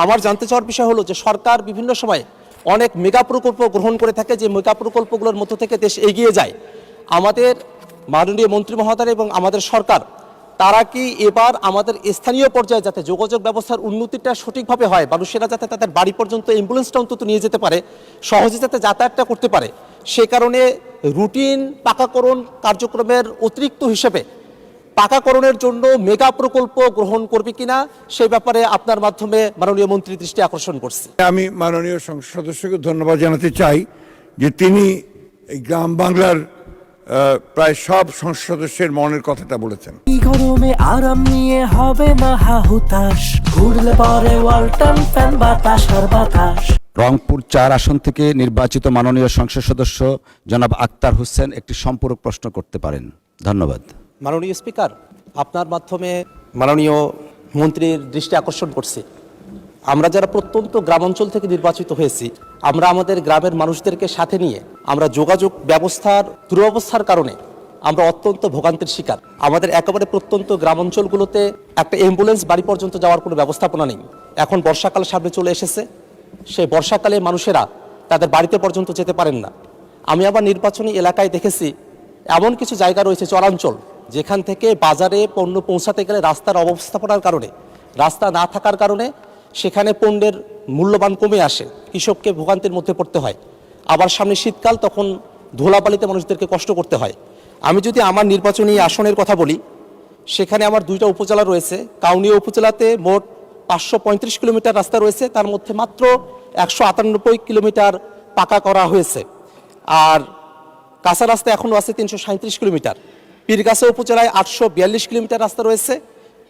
আমার জানতে চাওয়ার বিষয় হলো যে সরকার বিভিন্ন সময় অনেক মেগা প্রকল্প গ্রহণ করে থাকে, যে মেগা প্রকল্পগুলোর মধ্য থেকে দেশ এগিয়ে যায়। আমাদের মাননীয় মন্ত্রী মহোদয় এবং আমাদের সরকার তারা কি এবার আমাদের স্থানীয় পর্যায়ে যাতে যোগাযোগ ব্যবস্থার উন্নতিটা সঠিকভাবে হয়, মানুষেরা যাতে তাদের বাড়ি পর্যন্ত অ্যাম্বুলেন্সটা অন্তত নিয়ে যেতে পারে, সহজে যাতে যাতায়াতটা করতে পারে, সে কারণে রুটিন পাকাকরণ কার্যক্রমের অতিরিক্ত হিসেবে পাকাকরণের জন্য মেগা প্রকল্প গ্রহণ করবে কিনা সেই ব্যাপারে আপনার মাধ্যমে মাননীয় মন্ত্রীর দৃষ্টি আকর্ষণ করছি। আমি মাননীয় সংসদ সদস্যকে ধন্যবাদ জানাতে চাই যে তিনি এই গ্রাম বাংলার প্রায় সব সংসদ সদস্যের মনের কথাটা বলেছেন। গরমে আরাম নিয়ে হবে না হাহুতাশ, ঘুরলে পরে ওয়ালটন ফ্যান বাতাস আর বাতাস। রংপুর 4 আসন থেকে নির্বাচিত মাননীয় সংসদ সদস্য জনাব আক্তার হোসেন একটি সম্পূরক প্রশ্ন করতে পারেন। ধন্যবাদ। মাননীয় স্পিকার, আপনার মাধ্যমে মাননীয় মন্ত্রীর দৃষ্টি আকর্ষণ করছি। আমরা যারা প্রত্যন্ত গ্রামাঞ্চল থেকে নির্বাচিত হয়েছি, আমরা আমাদের গ্রামের মানুষদেরকে সাথে নিয়ে আমরা যোগাযোগ ব্যবস্থার দুরবস্থার কারণে আমরা অত্যন্ত ভোগান্তির শিকার। আমাদের একেবারে প্রত্যন্ত গ্রামাঞ্চলগুলোতে একটা অ্যাম্বুলেন্স বাড়ি পর্যন্ত যাওয়ার কোনো ব্যবস্থাপনা নেই। এখন বর্ষাকাল সামনে চলে এসেছে, সেই বর্ষাকালে মানুষেরা তাদের বাড়িতে পর্যন্ত যেতে পারেন না। আমি আবার নির্বাচনী এলাকায় দেখেছি এমন কিছু জায়গা রয়েছে চরাঞ্চল, যেখান থেকে বাজারে পণ্য পৌঁছাতে গেলে রাস্তার অব্যবস্থাপনার কারণে, রাস্তা না থাকার কারণে সেখানে পণ্যের মূল্যবান কমে আসে, কৃষককে ভোগান্তির মধ্যে পড়তে হয়। আবার সামনে শীতকাল, তখন ধুলাবালিতে মানুষদেরকে কষ্ট করতে হয়। আমি যদি আমার নির্বাচনী আসনের কথা বলি, সেখানে আমার 2টা উপজেলা রয়েছে। কাউনিয়া উপজেলাতে মোট 535 কিলোমিটার রাস্তা রয়েছে, তার মধ্যে মাত্র 198 কিলোমিটার পাকা করা হয়েছে, আর কাঁচা রাস্তা এখনও আছে 337 কিলোমিটার। পীরগাছা উপজেলায় 842 কিলোমিটার রাস্তা রয়েছে,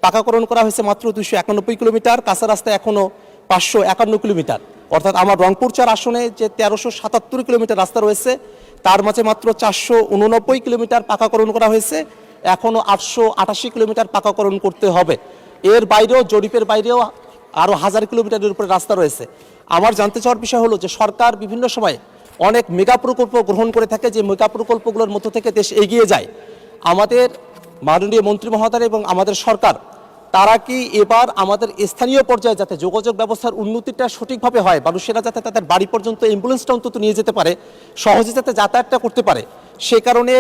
পাকাকরণ করা হয়েছে মাত্র 291 কিলোমিটার, কাঁচা রাস্তা এখনও 551 কিলোমিটার। অর্থাৎ আমার রংপুর 4 আসনে যে 1377 কিলোমিটার রাস্তা রয়েছে, তার মাঝে মাত্র 489 কিলোমিটার পাকাকরণ করা হয়েছে, এখনও 888 কিলোমিটার পাকাকরণ করতে হবে। এর বাইরেও, জরিপের বাইরেও আরও 1000 কিলোমিটারের উপরে রাস্তা রয়েছে। আমার জানতে চাওয়ার বিষয় হলো যে সরকার বিভিন্ন সময় অনেক মেগা প্রকল্প গ্রহণ করে থাকে, যে মেগা প্রকল্পগুলোর মধ্য থেকে দেশ এগিয়ে যায়। আমাদের মাননীয় মন্ত্রী মহোদয় এবং আমাদের সরকার তারা কি এবার আমাদের স্থানীয় পর্যায়ে যাতে যোগাযোগ ব্যবস্থার উন্নতিটা সঠিকভাবে হয়, মানুষেরা যাতে তাদের বাড়ি পর্যন্ত অ্যাম্বুলেন্সটা অন্তত নিয়ে যেতে পারে, সহজে যাতে যাতায়াতটা করতে পারে, সে কারণে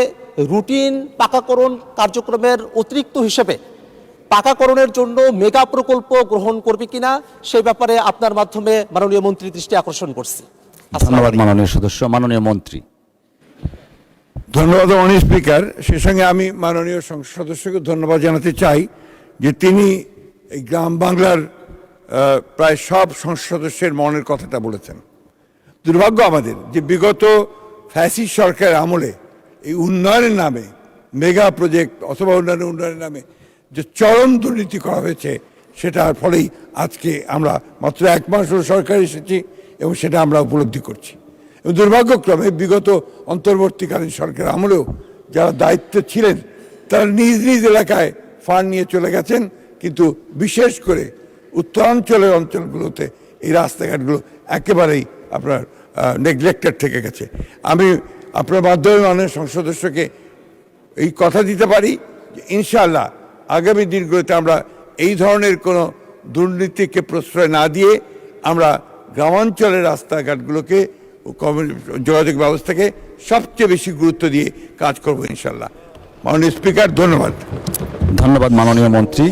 রুটিন পাকাকরণ কার্যক্রমের অতিরিক্ত হিসেবে পাকাকরণের জন্য মেগা প্রকল্প গ্রহণ করবে কিনা সেই ব্যাপারে আপনার মাধ্যমে মাননীয় মন্ত্রীর দৃষ্টি আকর্ষণ করছি। ধন্যবাদ মাননীয় সদস্য। মাননীয় মন্ত্রী। ধন্যবাদ মাননীয় স্পিকার। সে সঙ্গে আমি মাননীয় সংসদ সদস্যকে ধন্যবাদ জানাতে চাই যে তিনি এই গ্রাম বাংলার প্রায় সব সংসদ সদস্যের মনের কথাটা বলেছেন। দুর্ভাগ্য আমাদের যে বিগত ফ্যাসিস্ট সরকারের আমলে এই উন্নয়নের নামে, মেগা প্রজেক্ট অথবা উন্নয়নের নামে যে চরম দুর্নীতি করা হয়েছে, সেটার ফলেই আজকে আমরা মাত্র 1 মাস হল সরকার এসেছি এবং সেটা আমরা উপলব্ধি করছি। এবং দুর্ভাগ্যক্রমে বিগত অন্তর্বর্তীকালীন সরকারের আমলেও যারা দায়িত্বে ছিলেন তারা নিজ নিজ এলাকায় ফান্ড নিয়ে চলে গেছেন, কিন্তু বিশেষ করে উত্তরাঞ্চলের অঞ্চলগুলোতে এই রাস্তাঘাটগুলো একেবারেই আপনার নেগলেক্টেড থেকে গেছে। আমি আপনার মাধ্যমে মাননীয় সংসদ সদস্যকে এই কথা দিতে পারি যে ইনশাআল্লাহ আগামী দিনগুলোতে আমরা এই ধরনের কোনো দুর্নীতিকে প্রশ্রয় না দিয়ে আমরা গ্রামাঞ্চলের রাস্তাঘাটগুলোকে, যোগাযোগ ব্যবস্থাকে সবচেয়ে বেশি গুরুত্ব দিয়ে কাজ করবো ইনশাআল্লাহ। মাননীয় স্পিকার, ধন্যবাদ। ধন্যবাদ মাননীয় মন্ত্রী।